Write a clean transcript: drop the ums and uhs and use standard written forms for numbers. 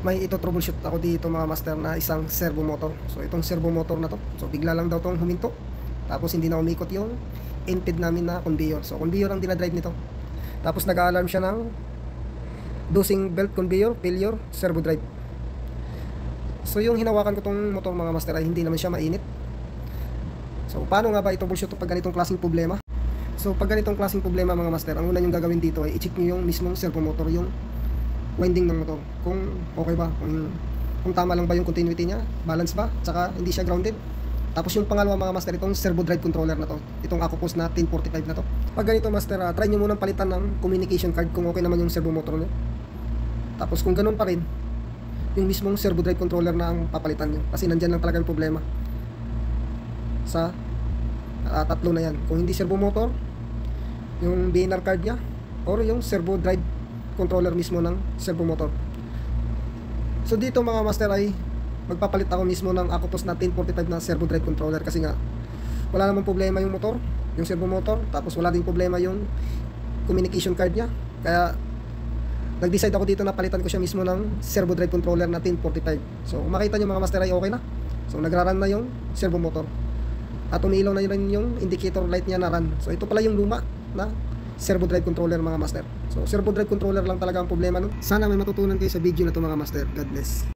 may ito troubleshoot ako dito mga master na isang servo motor. So itong servo motor na to, so bigla lang daw tong huminto. Tapos hindi na umikot yung in-feed namin na conveyor. So conveyor ang dinadrive nito. Tapos nag-a-alarm siya ng dosing belt conveyor failure servo drive. So yung hinawakan ko tong motor mga master ay hindi naman siya mainit. So paano nga ba i-troubleshoot pag ganitong klaseng problema? So pag ganitong klaseng problema mga master, ang una yung gagawin dito ay i-check nyo yung mismong servo motor, yung winding ng motor, kung okay ba, kung tama lang ba yung continuity niya, balance ba, tsaka hindi siya grounded. Tapos yung pangalawa mga master, itong servo drive controller na to, itong Akupos na 1045 na to. Pag ganito master, try nyo munang palitan ng communication card kung okay naman yung servo motor nyo. Tapos kung ganun pa rin, yung mismong servo drive controller na ang papalitan nyo, kasi nandyan lang talaga yung problema sa tatlo na yan. Kung hindi servo motor, yung BNR card nya, or yung servo drive controller mismo ng servo motor. So dito mga master ay magpapalit ako mismo ng Akupos na 1045 na servo drive controller, kasi nga wala namang problema yung motor, yung servo motor, tapos wala din problema yung communication card nya. Kaya nag-decide ako dito na palitan ko siya mismo ng servo drive controller na 1045. So makita nyo mga master ay okay na. So nagra-run na yung servo motor at umiilaw na rin yung indicator light niya na run. So ito pala yung luma na servo drive controller mga master. So servo drive controller lang talaga ang problema nun. Sana may matutunan kayo sa video na to mga master. God bless.